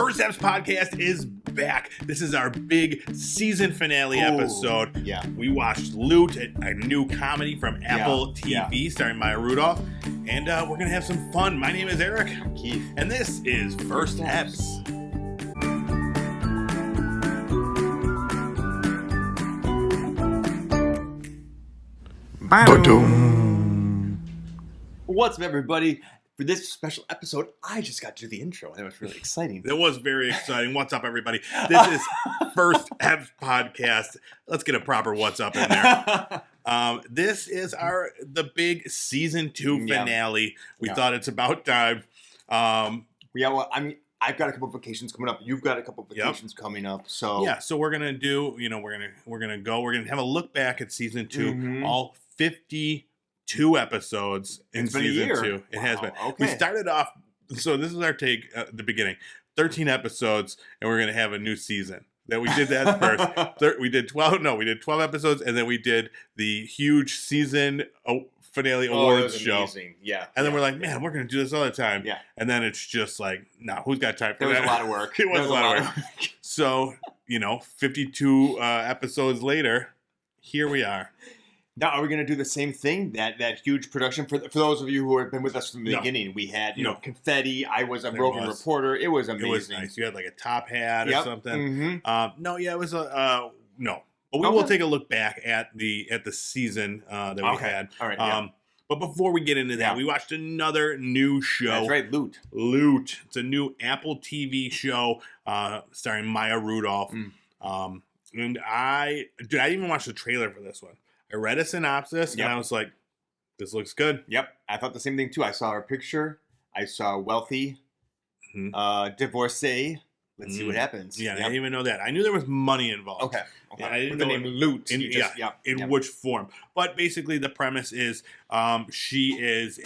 First Eps Podcast is back. This is our big season finale episode. Yeah. We watched Loot, a new comedy from Apple TV starring Maya Rudolph. And we're going to have some fun. My name is Eric. Keith. And this is First Eps. What's up, everybody? For this special episode, I just got to do the intro. That was really exciting. It was very exciting. What's up, everybody? This is First Eps Podcast. Let's get a proper what's up in there. This is the big season 2 finale. We thought it's about time. Well, I mean, I've got a couple of vacations coming up. You've got a couple of vacations coming up. So so we're gonna do. We're gonna have a look back at season 2. All 52 episodes in season 2. It has been. Okay. We started off. So this is our take at the beginning. 13 episodes, and we're gonna have a new season. That we did that first. We did 12. No, we did 12 episodes, and then we did the huge season finale awards show. Yeah. And then we're like, man, we're going to do this all the time. Yeah. And then it's just like, nah, who's got time for that? There was a lot of work. It was a lot of work. So, 52 episodes later, here we are. Now, are we going to do the same thing? That huge production? For those of you who have been with us from the beginning, we had, confetti. I was a roving reporter. It was amazing. It was nice. You had like a top hat or something. Mm-hmm. It was no. But we will take a look back at the season that we had. All right. But before we get into that, we watched another new show. That's right, Loot. Loot. It's a new Apple TV show starring Maya Rudolph. And I didn't even watch the trailer for this one. I read a synopsis and I was like, this looks good. Yep. I thought the same thing too. I saw her picture. I saw wealthy, divorcee. Let's see what happens. Yeah, I didn't even know that. I knew there was money involved. Okay. Yeah, I didn't know the name Loot. In which form. But basically the premise is she is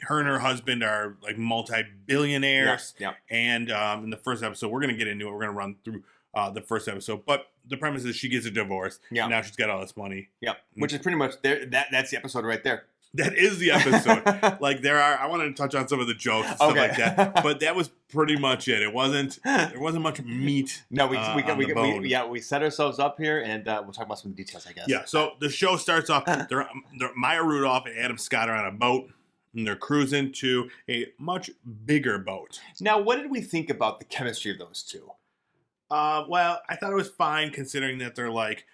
her and her husband are like multi-billionaires. Yeah. And in the first episode, we're going to get into it. We're going to run through the first episode. But the premise is she gets a divorce. Yeah. And now she's got all this money. Yep. Which is pretty much that's the episode right there. That is the episode. I wanted to touch on some of the jokes and stuff like that, but that was pretty much it. There wasn't much meat. No, we set ourselves up here, and we'll talk about some details, I guess. Yeah. So the show starts off. They're Maya Rudolph and Adam Scott are on a boat, and they're cruising to a much bigger boat. Now, what did we think about the chemistry of those two? Well, I thought it was fine considering that they're like,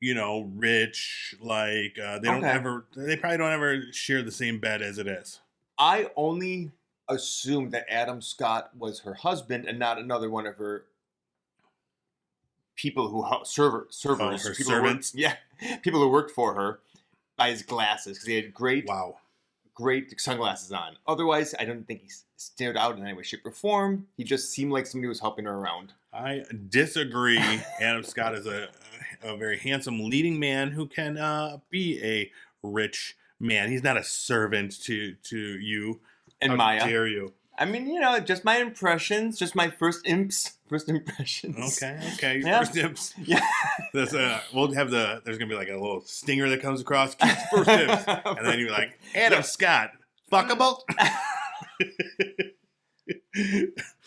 rich, like they probably don't ever share the same bed as it is. I only assumed that Adam Scott was her husband and not another one of her people who servers, her servants. People who worked for her by his glasses because he had great sunglasses on. Otherwise, I don't think he stood out in any way, shape, or form. He just seemed like somebody who was helping her around. I disagree. Adam Scott is a very handsome leading man who can be a rich man. He's not a servant to you. And Maya. How dare you? I mean, just my impressions, just my first impressions. Okay. Yeah. First imps. Yeah. There's gonna be like a little stinger that comes across. First imps. And then you're like, Adam Scott, fuckable.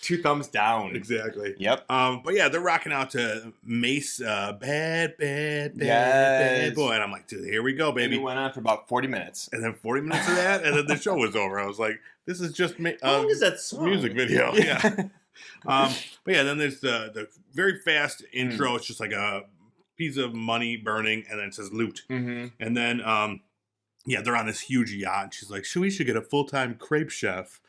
2 thumbs down. Exactly. Yep. But yeah, they're rocking out to Mace, bad boy, and I'm like, dude, here we go, baby. And it went on for about 40 minutes, and then 40 minutes of that, and then the show was over. I was like, this is just how long is that song? Music video. Yeah. But yeah, then there's the very fast intro. It's just like a piece of money burning, and then it says loot, and then they're on this huge yacht. And she's like, we should get a full-time crepe chef.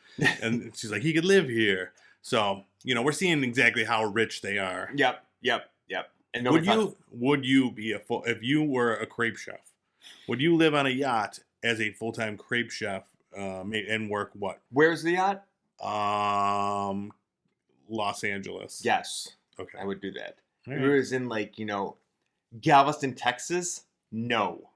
And she's like, he could live here. So, we're seeing exactly how rich they are. Yep. And would you be if you were a crepe chef, would you live on a yacht as a full-time crepe chef and work what? Where's the yacht? Los Angeles. Yes. Okay. I would do that. Right. If it was in Galveston, Texas, no.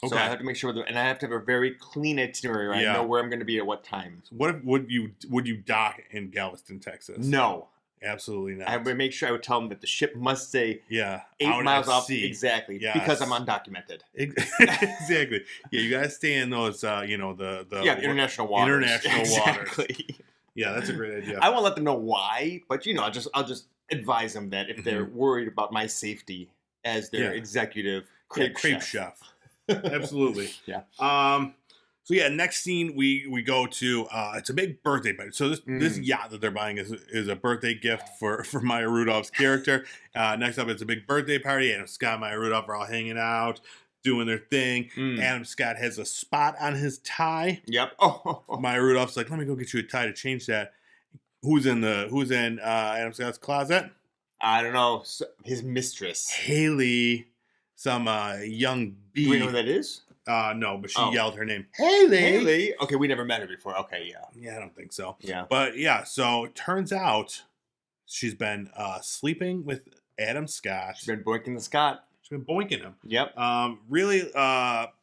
Okay. So I have to make sure and I have to have a very clean itinerary. I know where I'm going to be at what time. What if would you dock in Galveston, Texas? No. Absolutely not. I would make sure I would tell them that the ship must stay 8 out miles off. sea. Exactly. Yes. Because I'm undocumented. Exactly. Yeah, you guys stay in those, the international waters. International waters. Exactly. Yeah, that's a great idea. I won't let them know why, but I'll just advise them that if they're worried about my safety as their executive crepe chef. Absolutely. Yeah. So yeah, next scene we go to it's a big birthday party. So this yacht that they're buying is a birthday gift for Maya Rudolph's character. Next up, it's a big birthday party. Adam Scott and Maya Rudolph are all hanging out, doing their thing. Adam Scott has a spot on his tie. Yep. Maya Rudolph's like, let me go get you a tie to change that. Who's in Adam Scott's closet? I don't know. His mistress. Haley, some young bee. Do we know who that is? No, but she yelled her name. Haley. Okay, we never met her before. Okay, yeah. Yeah, I don't think so. Yeah. But yeah, so it turns out she's been sleeping with Adam Scott. She's been boinking the Scott. She's been boinking him. Yep. Really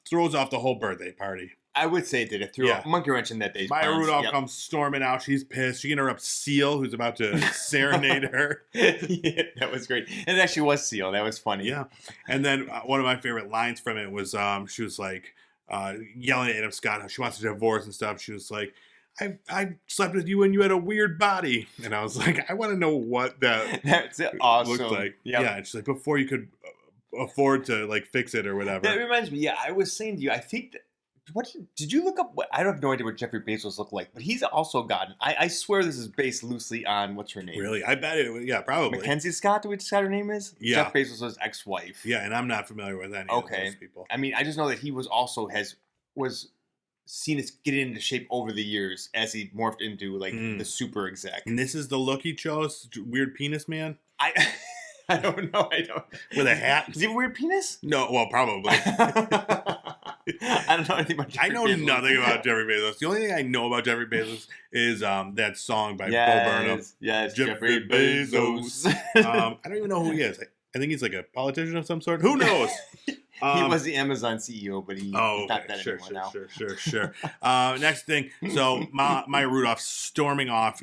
throws off the whole birthday party. I would say it did. It threw a monkey wrench in that day's Maya Rudolph comes storming out. She's pissed. She interrupts Seal, who's about to serenade her. Yeah, that was great. And it actually was Seal. That was funny. Yeah. And then one of my favorite lines from it was she was like yelling at Adam Scott how she wants a divorce and stuff. She was like, I slept with you when you had a weird body. And I was like, I want to know what that's awesome. looked like. Yep. Yeah. And she's like, before you could afford to like fix it or whatever. That reminds me. Yeah, I was saying to you, I think that. What did you look up? I have no idea what Jeffrey Bezos looked like, but he's also gotten. I swear this is based loosely on what's her name? Really? I bet it. Yeah, probably. Mackenzie Scott. Do we decide her name is? Yeah. Jeff Bezos' ex-wife. Yeah, and I'm not familiar with any of those people. I mean, I just know that he was also was seen as getting into shape over the years as he morphed into like the super exec. And this is the look he chose. Weird penis man. I don't know. I don't. With a hat. Does he have a weird penis? No. Well, probably. I don't know anything about Jeffrey Bezos. I know nothing about Jeffrey Bezos. The only thing I know about Jeffrey Bezos is that song by Bo Burnham. Yes, Jeffrey Bezos. I don't even know who he is. I think he's like a politician of some sort. Who knows? He was the Amazon CEO, but he's not that anymore now. Sure. Next thing, so Maya Rudolph storming off,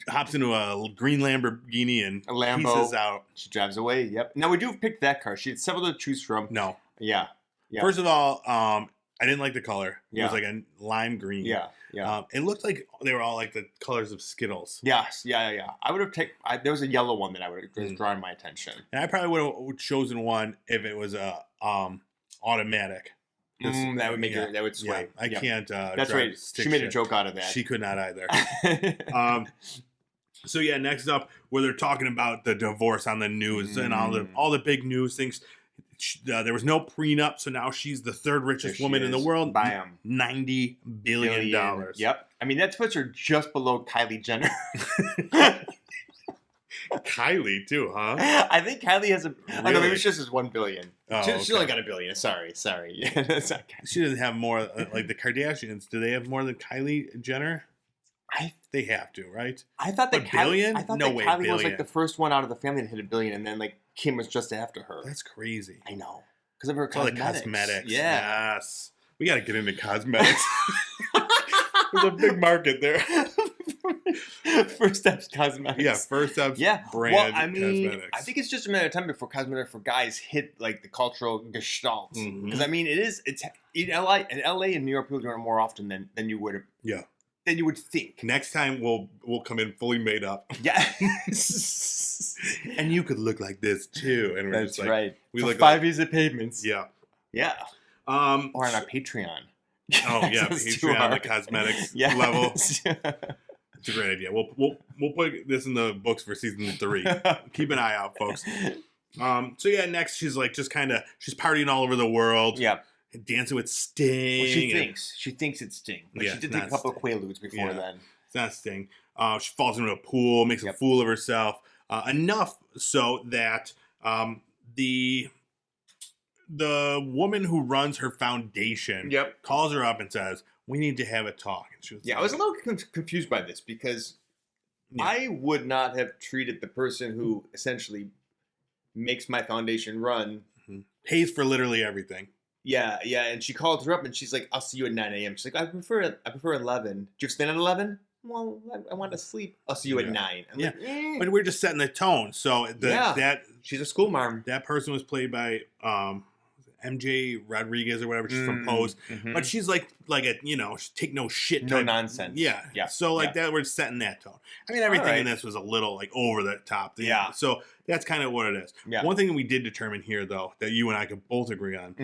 hops into a green Lamborghini and pieces out. She drives away, yep. Now, we do pick that car. She had several to choose from. No. Yeah. First of all, I didn't like the color. It was like a lime green. Yeah. It looked like they were all like the colors of Skittles. Yes, yeah. I would have taken. There was a yellow one that I would have drawn my attention. And I probably would have chosen one if it was a automatic. That would make it. That would sway. Yeah, I can't. That's right. She made a joke out of that. She could not either. So yeah, next up, where they're talking about the divorce on the news and all the big news things. There was no prenup, so now she's the third richest woman in the world. Bam. $90 billion. Yep. I mean, that puts her just below Kylie Jenner. Kylie, too, huh? I think Kylie has a... Really? Oh, no, maybe it's just as $1 billion. Oh, she only got $1 billion. Sorry. Yeah, that's not Kylie. She doesn't have more... Like the Kardashians, do they have more than Kylie Jenner? They have to, right? I thought that billion? I thought no that way, Kylie billion. was like the first one out of the family that hit $1 billion, and then like Kim was just after her. That's crazy. I know. Because of her cosmetics. Yeah. Yes. We got to get into cosmetics. There's a big market there. First Steps Cosmetics. Yeah, First Steps brand well, I mean, cosmetics. I think it's just a matter of time before cosmetics for guys hit like the cultural gestalt. Because I mean, it's in LA and New York people do it more often than you would. Yeah. Than you would think. Next time we'll come in fully made up. Yeah. And you could look like this too. And that's just like, right. We for look 5 years of pavements. Yeah. Yeah. Or on our Patreon. Oh yeah, Patreon, the cosmetics level. It's a great idea. We'll put this in the books for season 3. Keep an eye out, folks. So yeah, next she's like she's partying all over the world. Yeah. Dancing with Sting. Well, she thinks it's Sting. But she did take a couple of Quaaludes before then. It's not Sting. She falls into a pool, makes a fool of herself. Enough so that the woman who runs her foundation calls her up and says, "We need to have a talk." And she was I was a little confused by this because I would not have treated the person who essentially makes my foundation run. Pays for literally everything. Yeah, and she called her up and she's like, "I'll see you at 9 a.m." She's like, I prefer 11. Do you extend at 11? Well, I want to sleep. I'll see you at 9. I'm like, But we're just setting the tone. So that she's a school marm. That person was played by MJ Rodriguez or whatever. She's from Pose, but she's like a take no shit, no type. nonsense. Yeah. So that we're setting that tone. I mean, everything in this was a little like over the top. Yeah. So that's kind of what it is. Yeah. One thing that we did determine here, though, that you and I could both agree on,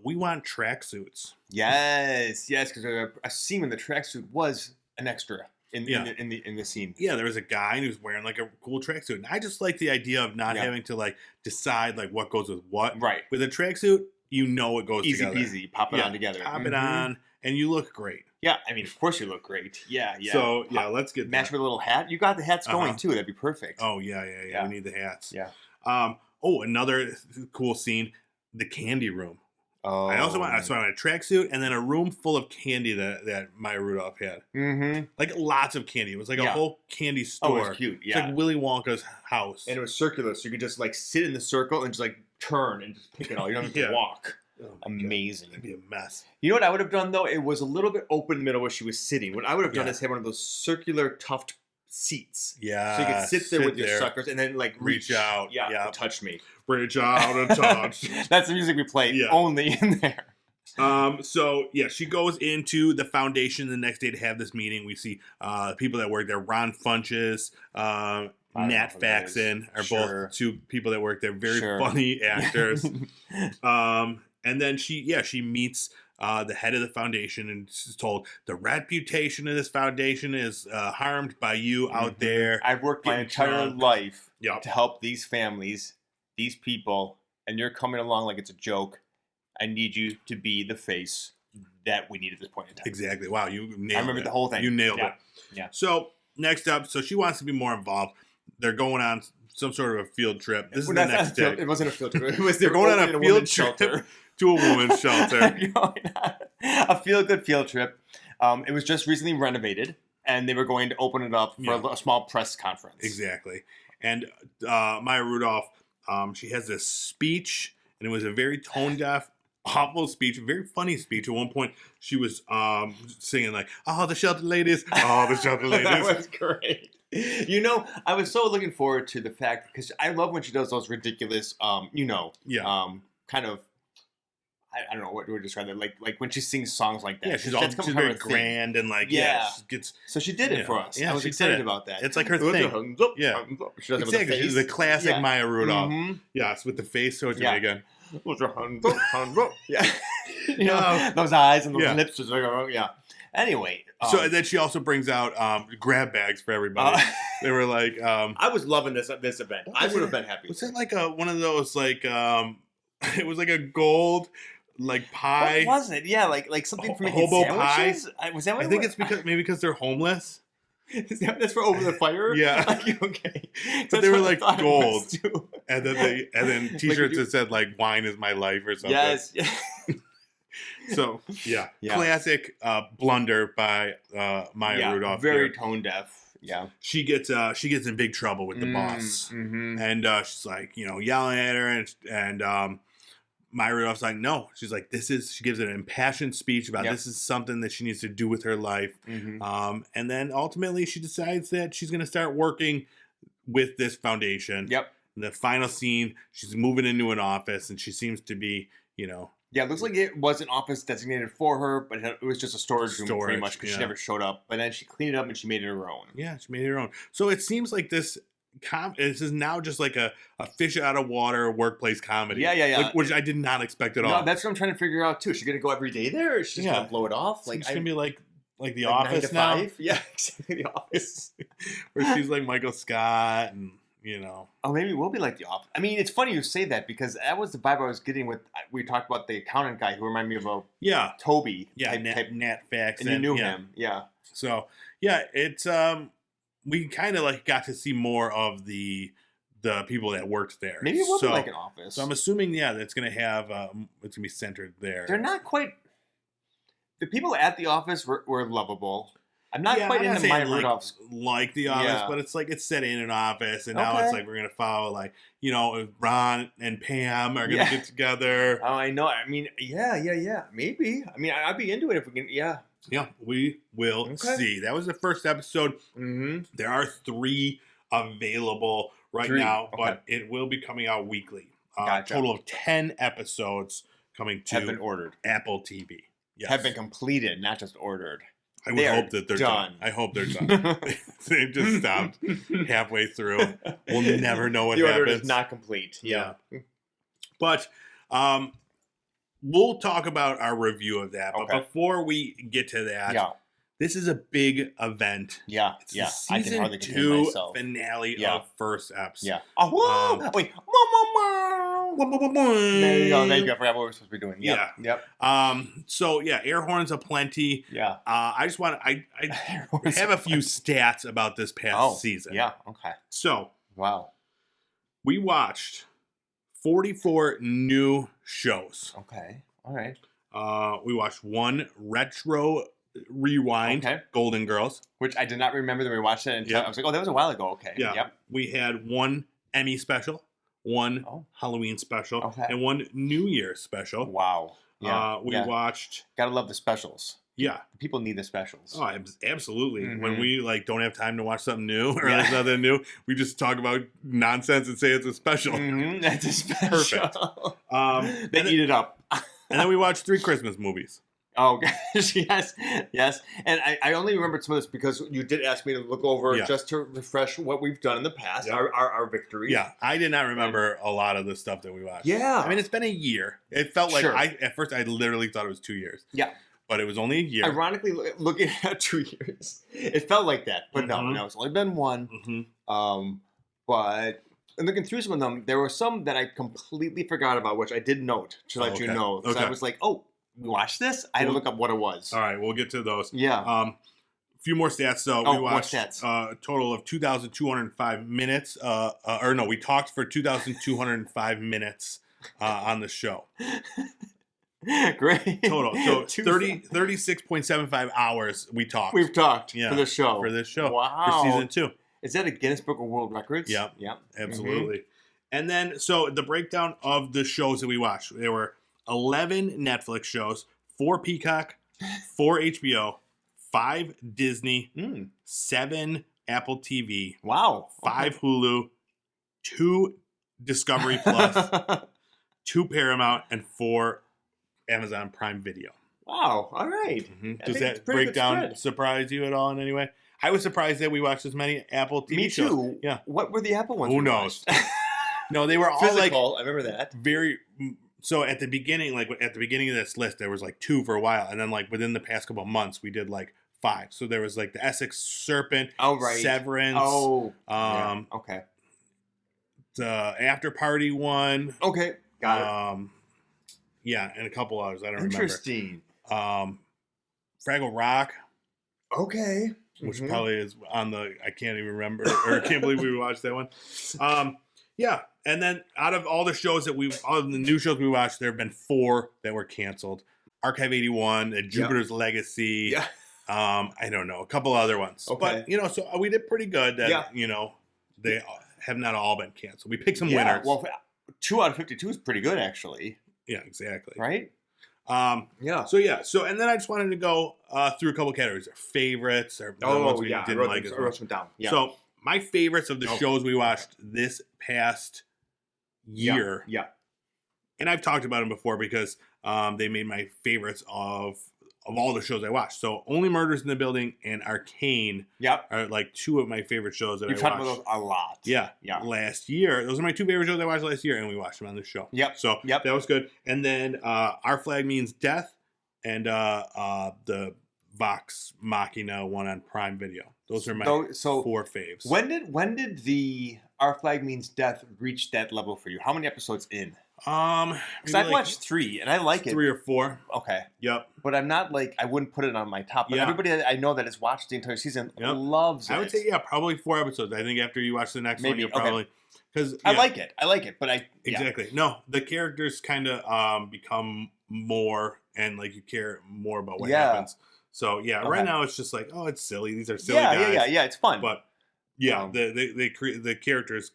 we want tracksuits. Yes, because a scene when the tracksuit was an extra in the scene. Yeah, there was a guy who was wearing like a cool tracksuit, and I just like the idea of not having to like decide like what goes with what. Right. With a tracksuit, it goes easy together. Easy peasy, pop it on together. Pop it on, and you look great. Yeah, I mean, of course you look great. Yeah. So let's get match with a little hat. You got the hats going too. That'd be perfect. Oh yeah. We need the hats. Yeah. Another cool scene: the candy room. Oh. I also want a tracksuit and then a room full of candy that Maya Rudolph had. Like lots of candy. It was like a whole candy store. Oh, it was cute. Yeah. It's like Willy Wonka's house. And it was circular, so you could just like sit in the circle and just like turn and just pick it all. You don't have to walk. Oh amazing. It'd be a mess. You know what I would have done though? It was a little bit open in the middle where she was sitting. What I would have done is have one of those circular tufted seats. Yeah. So you could sit there with your suckers and then like reach out. Yeah. And touch me. Reach out and touch. That's the music we play only in there. She goes into the foundation the next day to have this meeting. We see people that work there. Ron Funches, Nat Faxon are both two people that work there. Very funny actors. And then she meets the head of the foundation and is told the reputation of this foundation is harmed by you out there. I've worked my entire life to help these families, these people, and you're coming along like it's a joke. I need you to be the face that we need at this point in time. Exactly. Wow, you nailed it. I remember the whole thing. You nailed it. Yeah. So next up, she wants to be more involved. They're going on some sort of a field trip. This is the next day. It wasn't a field trip. They're going on a field trip to a woman's shelter. A feel-good field trip. It was just recently renovated, and they were going to open it up for a small press conference. Exactly. And Maya Rudolph, she has this speech, and it was a very tone-deaf, awful speech, a very funny speech. At one point, she was singing like, "Oh, the shelter ladies, oh, the shelter ladies." That was great. You know, I was so looking forward to the fact because I love when she does those ridiculous, kind of. I don't know what to describe that. Like when she sings songs like that. Yeah, she's very grand and like she gets. So she did it for us. Yeah, I was excited about that. It's like her thing. Yeah, she does it with the face. She's the classic Maya Rudolph. Yes, with the face. So it's again. Yeah, those eyes and those lips. Anyway, so then she also brings out grab bags for everybody. They were like, I was loving this event. I would have been happy. Was it like one of those like it was like a gold like pie? What was it? Yeah, like something from hobo pie. Was that what I think it's because they're homeless. That's for over the fire. Yeah. Okay. But they were like gold, and then T-shirts that said like "Wine is my life" or something. Yes. So classic blunder by Maya Rudolph. Very tone deaf. Yeah. She gets in big trouble with the boss, and she's like yelling at her, and Maya Rudolph's like, no. She's like, she gives an impassioned speech about this is something that she needs to do with her life. And then ultimately she decides that she's going to start working with this foundation. Yep. In the final scene, she's moving into an office and she seems to be, Yeah, it looks like it was an office designated for her, but it was just a storage room pretty much because she never showed up. But then she cleaned it up and she made it her own. Yeah, she made it her own. So it seems like this is now just like a fish out of water workplace comedy. Yeah. Like, which I did not expect at all. No, that's what I'm trying to figure out too. Is she gonna go every day there, or is she just gonna blow it off? Like it's gonna be like The Office now. 9 to 5? Yeah, exactly. The Office, where she's like Michael Scott, and Oh, maybe we'll be like The Office. I mean, it's funny you say that because that was the vibe I was getting with. We talked about the accountant guy who reminded me of Toby. Yeah, Nat Faxon. And you knew him. Yeah. So it's we kind of like got to see more of the people that worked there. Maybe it will be like an office. So I'm assuming, that's going to have, it's going to be centered there. They're not quite, the people at the office were lovable. I'm not quite into Maya Rudolph's. Like the office, but it's like it's set in an office, and now it's like we're going to follow Ron and Pam are going to get together. Oh, I know. I mean, yeah. Maybe. I mean, I'd be into it if we can, Yeah, we will see. That was the first episode. There are 3 available right now, but it will be coming out weekly. Gotcha. Total of 10 episodes coming to have been ordered. Apple TV. Yes. Have been completed, not just ordered. I would hope that they're done. I hope they're done. They just stopped halfway through. We'll never know what happens. The order is not complete. Yeah. But we'll talk about our review of that. But before we get to that, this is a big event. Yeah. It's the season 2 finale of First Eps. Yeah. Oh, wait. There you go. I forgot what we're supposed to be doing. Yep. So air horns aplenty. Yeah. I just want to. I have a few stats about this past season. Yeah. Okay. So wow, we watched 44 new shows. Okay. All right. We watched one retro rewind, Golden Girls, which I did not remember that we watched it. Until I was like, oh, that was a while ago. Okay. Yeah. Yep. We had one Emmy special. One Halloween special and one New Year's special. Wow. Yeah. We watched. Gotta love the specials. Yeah. People need the specials. Oh, absolutely. Mm-hmm. When we don't have time to watch something new or there's nothing new, we just talk about nonsense and say it's a special. Mm-hmm. That's a special. Perfect. They eat it up. And then we watched 3 Christmas movies. Oh, gosh, yes. And I only remembered some of this because you did ask me to look over just to refresh what we've done in the past, our victories. Yeah, I did not remember a lot of the stuff that we watched. Yeah. I mean, it's been a year. It felt like, at first, I literally thought it was 2 years. Yeah. But it was only a year. Ironically, looking at 2 years, it felt like that. But no, it's only been one. Mm-hmm. But looking through some of them, there were some that I completely forgot about, which I did note to let you know. Because I was like, we watched this? I had to look up what it was. All right, we'll get to those. Yeah. A few more stats, though. We watched a total of 2,205 minutes. We talked for 2,205 minutes on the show. Great. Total. So 36.75 hours we talked. We've talked for this show. Wow. For season 2. Is that a Guinness Book of World Records? Yep. Absolutely. Mm-hmm. And then, so the breakdown of the shows that we watched, there were 11 Netflix shows, 4 Peacock, 4 HBO, 5 Disney, 7 Apple TV, 5 Hulu, 2 Discovery Plus, 2 Paramount, and 4 Amazon Prime Video. Wow. All right. Mm-hmm. Does that breakdown surprise you at all in any way? I was surprised that we watched as many Apple TV shows. Me too. Yeah. What were the Apple ones? Who knows? No, they were all physical. I remember that. Very. So at the beginning of this list, there was 2 for a while, and then within the past couple of months, we did 5. So there was the Essex Serpent, Severance, okay, the After Party one, okay, got it. Yeah, and a couple others I don't Interesting. remember. Fraggle Rock, okay, which probably is on the I can't even remember or I can't believe we watched that one. Yeah, and then out of all the new shows we watched, there have been 4 that were canceled. Archive 81, Jupiter's Legacy. Yeah. I don't know, a couple other ones. Okay. But so we did pretty good. That they have not all been canceled. We picked some winners. Well, 2 out of 52 is pretty good, actually. Yeah, exactly. Right. So and then I just wanted to go through a couple categories, or favorites, or the ones we didn't like as much. Down. Yeah. So my favorites of the shows we watched this past year. Yeah. And I've talked about them before because they made my favorites of all the shows I watched. So Only Murders in the Building and Arcane are 2 of my favorite shows that I watched. You've talked about those a lot. Yeah. Last year. Those are my 2 favorite shows I watched last year, and we watched them on this show. Yep. So that was good. And then Our Flag Means Death and the Vox Machina one on Prime Video. Those are my 4 faves. When did the Our Flag Means Death reach that level for you? How many episodes in? Because I've watched 3 and I like 3 or 4. Okay. Yep. But I'm not I wouldn't put it on my top. But everybody I know that has watched the entire season loves it. I would say probably 4 episodes. I think after you watch the next one, you'll probably because I like it. But exactly no, the characters kind of become more and you care more about what happens. So right now it's just it's silly. These are silly guys. Yeah. It's fun. But they create the characters.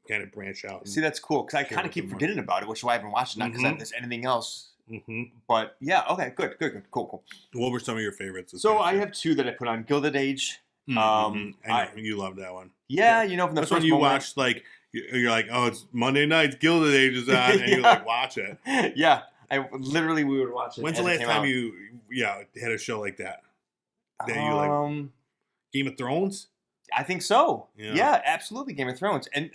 Kind of branch out. See, that's cool because I kind of keep forgetting about it, which is why I haven't watched it. Not because there's anything else. Mm-hmm. But okay, good, cool. What were some of your favorites? So I have 2 that I put on. Gilded Age. You loved that one. Yeah, from the first one you watched you're oh, it's Monday nights. Gilded Age is on, and you watch it. Yeah, We would watch it. When's the last time you had a show like that? That you like Game of Thrones? I think so. Yeah, absolutely, Game of Thrones, and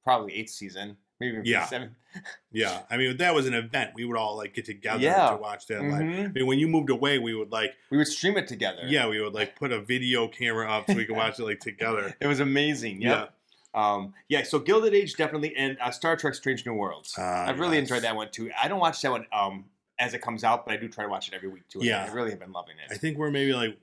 probably 8th season, maybe even 7th. Yeah, I mean that was an event. We would all like get together to watch that live. I mean, when you moved away, we would stream it together. Yeah, we would like put a video camera up so we could watch it like together. It was amazing. Yep. Yeah. So Gilded Age definitely, and Star Trek: Strange New Worlds. I've really enjoyed that one too. I don't watch that one as it comes out, but I do try to watch it every week too. Yeah, I really have been loving it. I think we're maybe like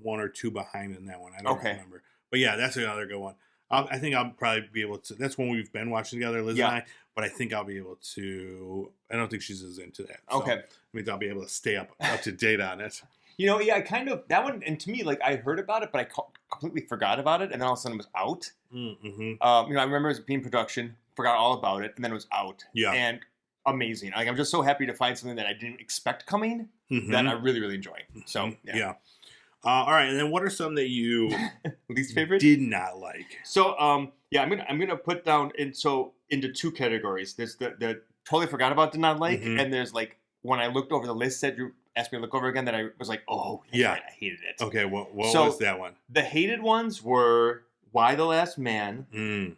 1 or 2 behind in that one. I don't remember, but yeah, that's another good one. I think I'll probably be able to. That's one we've been watching together, Liz and I. But I think I'll be able to. I don't think she's as into that. So okay, it means I'll be able to stay up to date on it. I kind of that one, and to me, like I heard about it, but I completely forgot about it, and then all of a sudden it was out. Mm-hmm. I remember it was being production, forgot all about it, and then it was out. Yeah, and amazing. Like I'm just so happy to find something that I didn't expect coming that I really, really enjoy. So yeah. All right, and then what are some that you least favorite did not like? So I'm gonna put down into 2 categories. There's the totally forgot about did not like, and there's like when I looked over the list that you asked me to look over again that I was like, oh yeah, right, I hated it. Okay, what was that one? The hated ones were Why the Last Man, and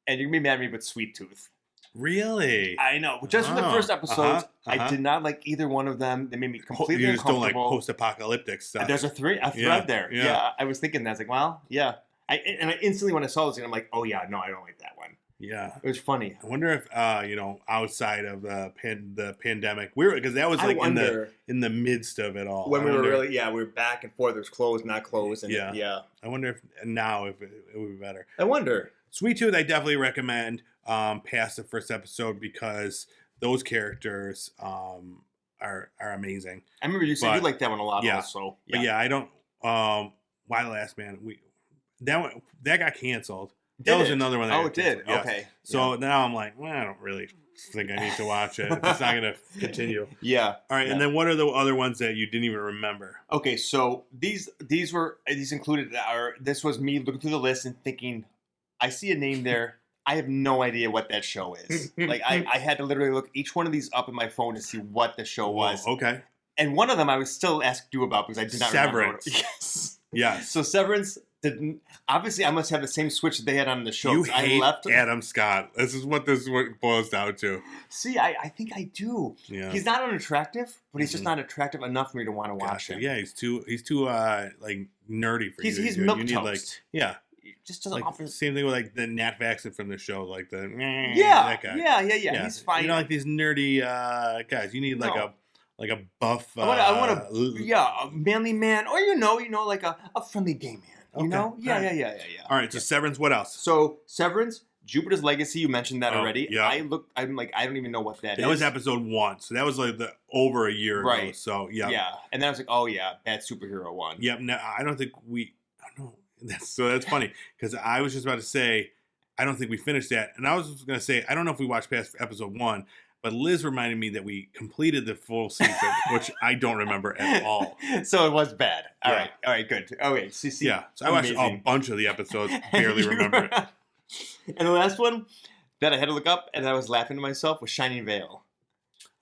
you're gonna be mad at me, but Sweet Tooth. Really? I know. Just from the first episode, I did not like either one of them. They made me completely uncomfortable. You just don't like post-apocalyptic stuff. There's a thread there. Yeah. I was thinking that. I was like, well, yeah. I instantly, when I saw this, I'm like, oh, yeah, no, I don't like that one. Yeah. It was funny. I wonder if, outside of the pandemic, because that was like in the midst of it all. When we were back and forth. It was closed, not closed. And yeah. I wonder if now if it would be better. I wonder. Sweet Tooth, I definitely recommend past the first episode because those characters are amazing. I remember you said you liked that one a lot also. Yeah. But yeah, I don't Why the Last Man, that got canceled. That was another one that it did. Yes. Okay. So now I'm like, well, I don't really think I need to watch it. It's not gonna continue. Yeah. All right, and then what are the other ones that you didn't even remember? Okay, so these included this was me looking through the list and thinking, I see a name there. I have no idea what that show is. Like I had to literally look each one of these up in my phone to see what the show was. Okay. And one of them I was still asked you about because I did not remember. Severance. Yes. So Severance didn't. Obviously, I must have the same switch that they had on the show. You hate Adam Scott. This is what boils down to. See, I think I do. Yeah. He's not unattractive, but he's just not attractive enough for me to want to watch him. Yeah, he's too like nerdy for you. He's milquetoast. Just doesn't offer. Same thing with like the Nat Faxon from the show, like the that guy. Yeah. He's fine. You know, like these nerdy guys. You need like a buff. I want a manly man, or like a friendly gay man. You know? Yeah. All right. So Severance. What else? So Severance, Jupiter's Legacy. You mentioned that already. Yeah. I'm like, I don't even know what that is. That was episode 1. So that was like over a year ago. So yeah. Yeah. And then I was like, oh yeah, Bad Superhero 1. Yep. No, I don't think that's funny because I was just about to say I don't think we finished that, and I was just going to say I don't know if we watched past episode 1, but Liz reminded me that we completed the full season, which I don't remember at all. So it was bad. All right, good. Okay, see, yeah. So I watched a bunch of the episodes, barely remember it. And the last one that I had to look up, and I was laughing to myself, was Shining Vale.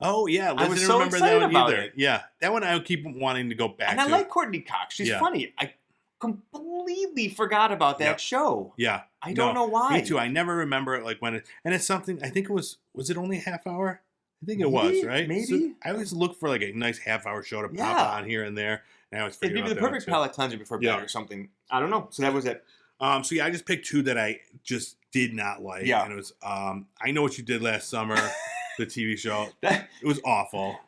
Oh yeah, Liz I was didn't so remember excited that one about either. It. Yeah, that one I keep wanting to go back and to. And I like Courtney Cox. She's funny. I completely forgot about that show. Yeah. I don't know why. Me too. I never remember it and it's something, I think it was it only a half hour? I think it was, right? Maybe. So I always look for like a nice half hour show to pop on here and there. And I always forget It'd be the perfect palate cleanser before bed or something. I don't know. So that was it. So I just picked 2 that I just did not like. Yeah. And it was I Know What You Did Last Summer, the TV show. It was awful.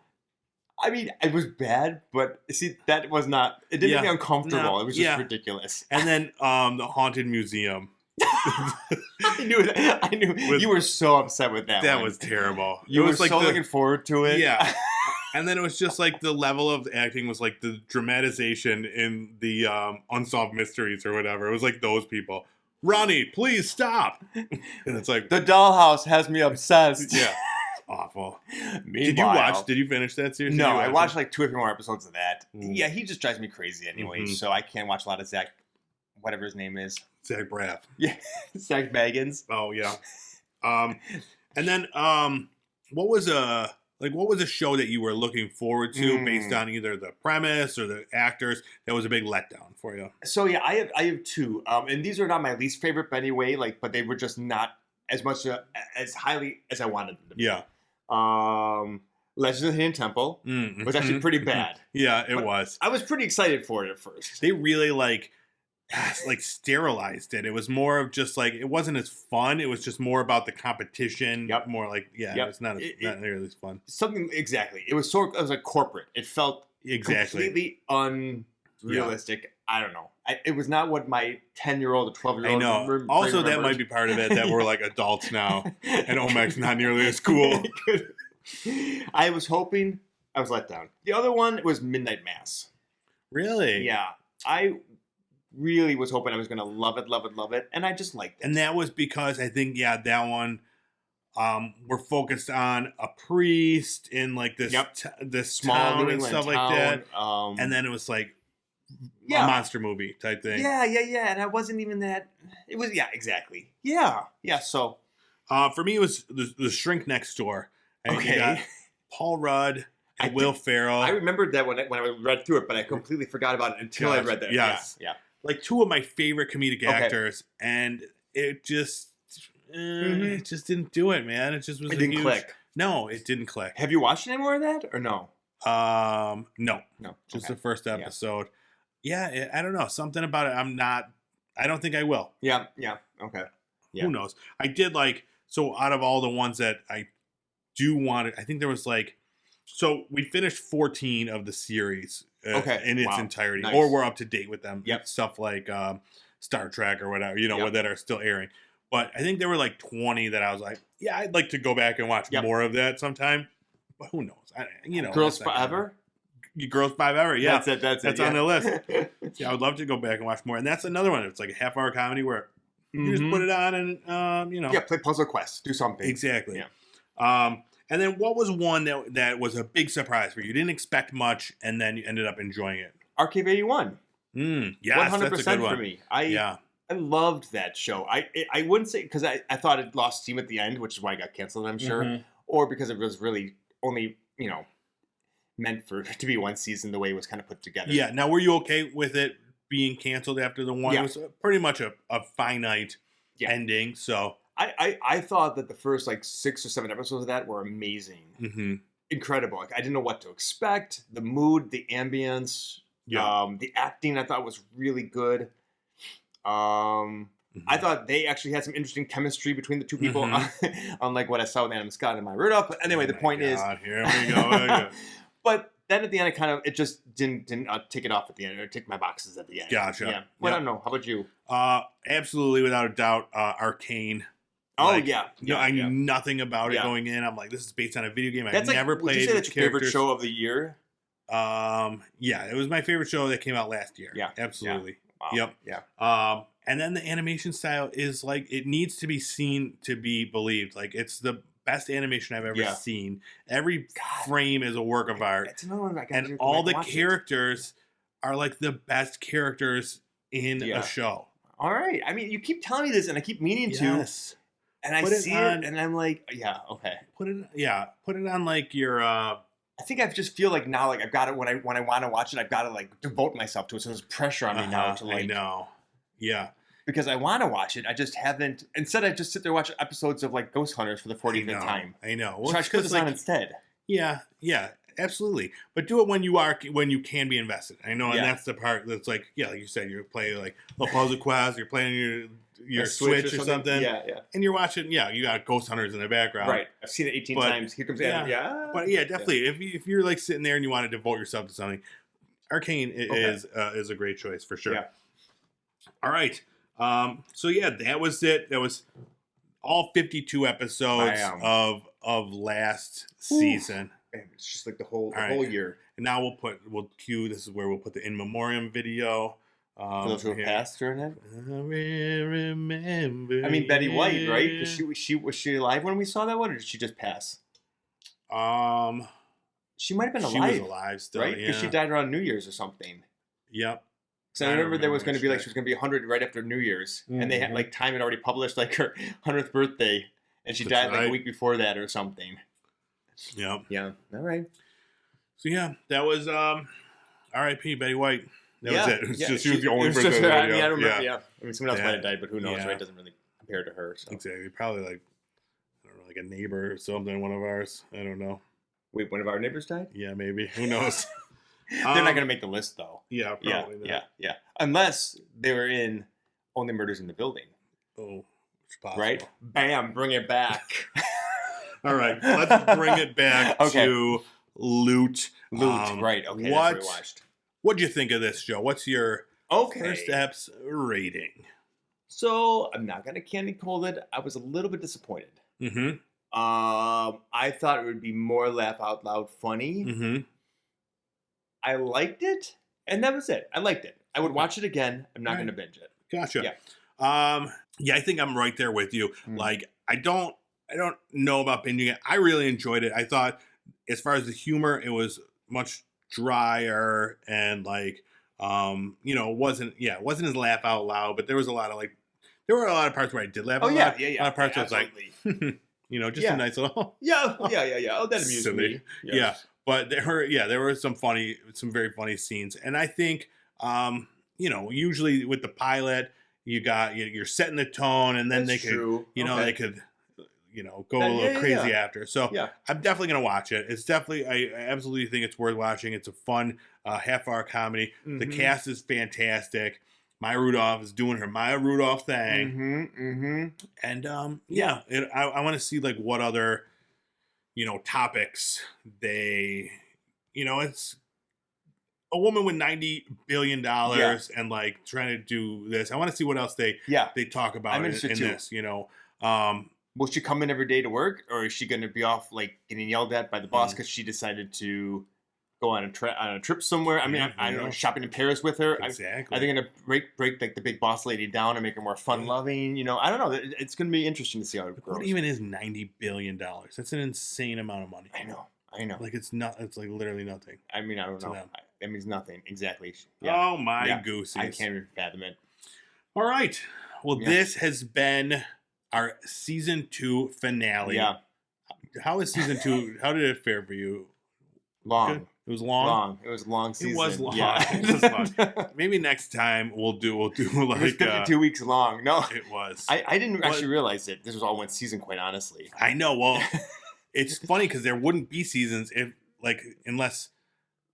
I mean, it was bad, but see, that was not. It didn't make me uncomfortable. No, it was just ridiculous. And then the Haunted Museum. I knew. You were so upset with that. That was terrible. You were so looking forward to it. Yeah. And then it was just like the level of acting was like the dramatization in the Unsolved Mysteries or whatever. It was like those people. Ronnie, please stop. And it's like the Dollhouse has me obsessed. Yeah. Awful. Meanwhile, Did you finish that series? No, I watched like 2 or 3 more episodes of that. Yeah, he just drives me crazy anyway, so I can't watch a lot of Zach, whatever his name is. Zach Braff. Yeah, Zach Baggins. Oh, yeah. And then what was a show that you were looking forward to based on either the premise or the actors that was a big letdown for you? So yeah, I have two, and these are not my least favorite, but anyway, but they were just not as much as highly as I wanted them to be. Yeah. Legends of the Hidden Temple was actually pretty bad. Yeah, it was. I was pretty excited for it at first. They really like sterilized it. It was more of just it wasn't as fun. It was just more about the competition. Yep. More it's not nearly as fun. Something exactly. It was like corporate. It felt completely unrealistic. Yeah. I don't know. It was not what my 10-year-old or 12-year-old. I know. Also, that might be part of it that we're adults now, and Omeg's not nearly as cool. I was hoping. I was let down. The other one was Midnight Mass. Really? Yeah. I really was hoping I was going to love it, and I just liked it. And that was because I think, that one, we're focused on a priest in this this small town New and England stuff town, like that. And then it was a monster movie type thing. Yeah. And I wasn't even that. It was, exactly. Yeah. So. For me, it was the Shrink Next Door. And you got Paul Rudd and Will Ferrell. I remembered that when I read through it, but I completely forgot about it until I read that. Yes. Yeah. Two of my favorite comedic actors, and it just didn't do it, man. It just was. It didn't click. No, it didn't click. Have you watched any more of that or no? No. Just the first episode. Yeah, I don't know. Something about it. I don't think I will. Yeah. Okay. Yeah. Who knows? I did so out of all the ones that I do want I think there was so we finished 14 of the series in its entirety. Nice. Or we're up to date with them. Yep. Stuff like Star Trek or whatever, that are still airing. But I think there were 20 that I was I'd like to go back and watch more of that sometime. But who knows? Girls Forever? Girls Five Ever, yeah. That's on the list. I would love to go back and watch more. And that's another one. It's a half-hour comedy where you just put it on and, Yeah, play Puzzle Quest. Do something. Exactly. Yeah. And then what was one that was a big surprise for you? You didn't expect much, and then you ended up enjoying it. Arcade 81. Yes, 100% that's a good one. For me. I loved that show. I wouldn't say because I thought it lost steam at the end, which is why it got canceled, I'm sure, or because it was really only meant to be one season the way it was kind of put together. Yeah. Now, were you okay with it being canceled after the one? Yeah. It was pretty much a finite ending. So I thought that the first 6 or 7 episodes of that were amazing, incredible. I didn't know what to expect. The mood, the ambience, the acting, I thought was really good. I thought they actually had some interesting chemistry between the two people, unlike what I saw with Adam Scott and Maya Rudolph. But anyway, the point is, here we go. But then at the end, it just didn't tick it off at the end, or tick my boxes at the end. Gotcha. Yeah. Well, I don't know. How about you? Absolutely, without a doubt, Arcane. I knew nothing about it going in. I'm this is based on a video game. I've never played. Would you say that's your favorite show of the year? It was my favorite show that came out last year. Yeah, absolutely. Yeah. Wow. Yep. Yeah. And then the animation style is it needs to be seen to be believed. It's the best animation I've ever seen. Every frame is a work of art. It's another one and all the characters are the best characters in a show. All right. I mean, you keep telling me this, and I keep meaning to. And I see it, and I'm okay. Put it on your. I think I just feel now I've got it when I want to watch it. I've got to devote myself to it. So there's pressure on me now to I know. Yeah. Because I want to watch it, I just haven't. Instead, I just sit there watching episodes of Ghost Hunters for the 40th time. I know. Well, so I should put this on instead. Yeah, absolutely. But do it when you can be invested. I know, and that's the part that's like you said, you're playing a Puzzle Quest, you're playing your Switch or something. Yeah. And you're watching. Yeah, you got Ghost Hunters in the background. Right. I've seen it 18 times. Here comes Adam. Yeah. But definitely. If you're sitting there and you want to devote yourself to something, Arcane is a great choice for sure. Yeah. All right. So that was it. That was all 52 episodes of last season. It's just the whole year. And now we'll cue. This is where we'll put the in memoriam video. For those who have passed during it. Remember. I mean, Betty White, right? Was she alive when we saw that one, or did she just pass? She might have been alive. She was alive still, right? Because she died around New Year's or something. Yep. So I remember there was going to be she was going to be 100 right after New Year's, and they had Time had already published her 100th birthday, and she died a week before that or something. Yeah. Yeah. All right. So yeah, that was R.I.P. Betty White. That was it. It was just she was the only was person just in the her. video. I remember. Yeah. I mean, someone else might have died, but who knows? Yeah. Right? Doesn't really compare to her. So. Exactly. Probably like I don't know, like a neighbor or something. One of ours. I don't know. Wait, one of our neighbors died? Yeah, maybe. Who knows? They're not going to make the list, though. Yeah, probably not. Yeah. Unless they were in Only Murders in the Building. Oh, it's possible. Right? Bam, bring it back. All right, let's bring it back to Loot. Right. Okay, that's what we watched. What'd you think of this, Joe? What's your first Eps rating? So, I'm not going to candy cold it. I was a little bit disappointed. Mm-hmm. I thought it would be more laugh out loud funny. Mm-hmm. I liked it, and that was it. I liked it. I would watch it again. I'm not going to binge it. Gotcha. Yeah. I think I'm right there with you. Like, I don't know about binging it. I really enjoyed it. I thought, as far as the humor, it was much drier and like, it wasn't as laugh out loud. But there was a lot of there were a lot of parts where I did laugh out loud. Yeah. A lot of parts where I was like. Just a nice little. Yeah. Oh, that amused me. Yes. Yeah, but there were some very funny scenes, and I think, usually with the pilot, you're setting the tone, and then they could go a little crazy after. So I'm definitely gonna watch it. It's definitely, I absolutely think it's worth watching. It's a fun half-hour comedy. Mm-hmm. The cast is fantastic. Maya Rudolph is doing her Maya Rudolph thing. And I want to see what other, topics they, it's a woman with $90 billion and trying to do this. I want to see what else they talk about in this, Will she come in every day to work, or is she going to be off getting yelled at by the boss because she decided to go on a trip somewhere? I mean, I don't know, shopping in Paris with her. Exactly. Are they going to break the big boss lady down and make her more fun loving? I don't know. It's going to be interesting to see how it grows. What even is $90 billion? That's an insane amount of money. I know. It's literally nothing. I mean, I don't know. That means nothing. Exactly. Yeah. Oh my gooses. I can't even fathom it. All right. Well, this has been our season 2 finale. Yeah. How is season 2? How did it fare for you? Long. Good? It was long. It was a long season. It was long. Yeah. It was long. Maybe next time we'll do it was 52 weeks long. No, it was. I didn't actually realize it. This was all one season, quite honestly. I know. Well, it's funny because there wouldn't be seasons unless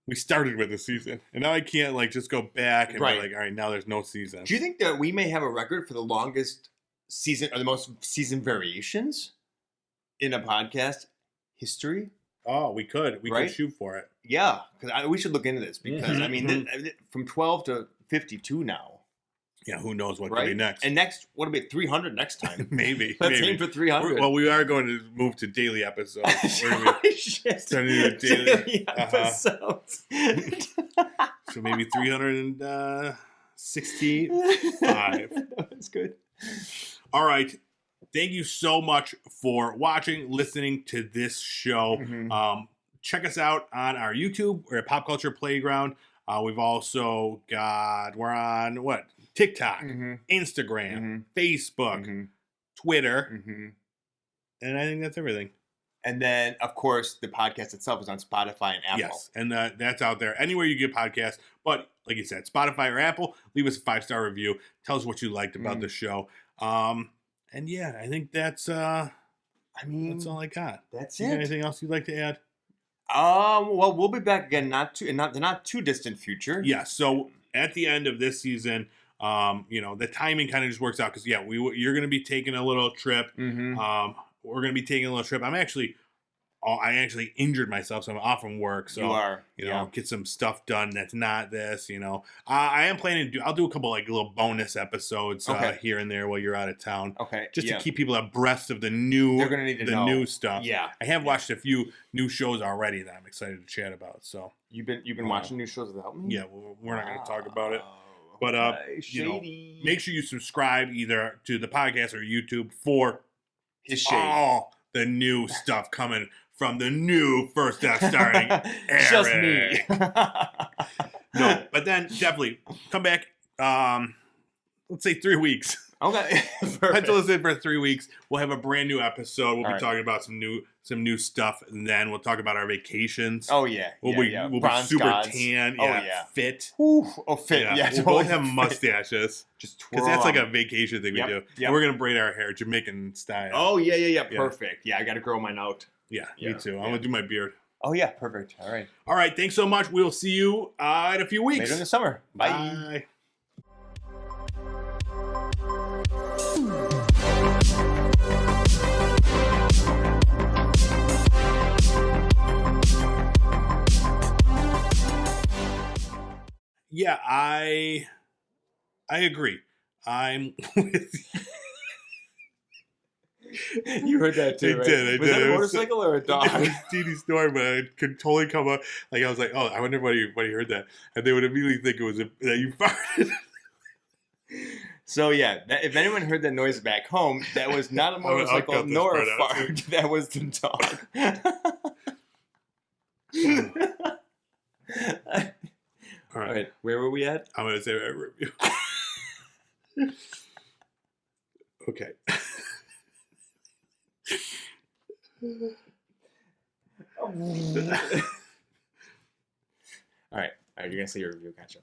we started with a season, and now I can't just go back and be all right, now there's no season. Do you think that we may have a record for the longest season or the most season variations in a podcast history? Oh, we could. We could shoot for it. Yeah, because we should look into this because, from 12 to 52 now. Yeah, who knows what could be next. And next, what will be 300 next time? Maybe. Let's aim for 300. Well, we are going to move to daily episodes. We're starting to do daily episodes. So maybe 365. That's good. All right. Thank you so much for watching, listening to this show. Check us out on our YouTube. We're at Pop Culture Playground. We've also we're on TikTok, Instagram, Facebook, Twitter. And I think that's everything. And then, of course, the podcast itself is on Spotify and Apple. Yes, and that's out there anywhere you get podcasts. But like you said, Spotify or Apple, leave us a 5-star review. Tell us what you liked about the show. And yeah, I think that's that's all I got. That's it. Anything else you'd like to add? Well, we'll be back again in the not too distant future. Yeah. So at the end of this season, the timing kind of just works out because you're going to be taking a little trip. We're going to be taking a little trip. I actually injured myself, so I'm off from work. So you are, get some stuff done that's not this. I am planning to I'll do a couple little bonus episodes here and there while you're out of town. Okay, just to keep people abreast of the new. They're gonna need to know new stuff. Yeah, I have watched a few new shows already that I'm excited to chat about. So you've been watching new shows without me? Yeah, we're not going to talk about it. But make sure you subscribe either to the podcast or YouTube for all the new stuff coming from the new First F starring Aaron. Just me. No, but then definitely come back, let's say 3 weeks. Okay. Pencil us in for 3 weeks. We'll have a brand new episode. We'll be talking about some new some new stuff, and then we'll talk about our vacations. Oh yeah, we'll be super gods. tan. Oh yeah, yeah, fit. Ooh, fit. Yeah, we'll both have mustaches. Just twirl. Because that's like a vacation thing we do. Yep. And we're gonna braid our hair Jamaican style. Oh yeah. Perfect. Yeah, I got to grow mine out. Yeah, me too. I'm gonna do my beard. Oh yeah, perfect. All right. All right. Thanks so much. We'll see you in a few weeks. Later in the summer. Bye. Bye. Yeah, I agree. I'm with you. You heard that too, right? I did. Was that a motorcycle or a dog? It was Dee story, but it could totally come up. Like I was like, oh, I wonder why you heard that, and they would immediately think it was that you farted. So yeah, if anyone heard that noise back home, that was not a motorcycle nor a fart. That was the dog. All right, where were we at? I'm gonna say a review. Okay. All right, you're gonna say your review. Gotcha.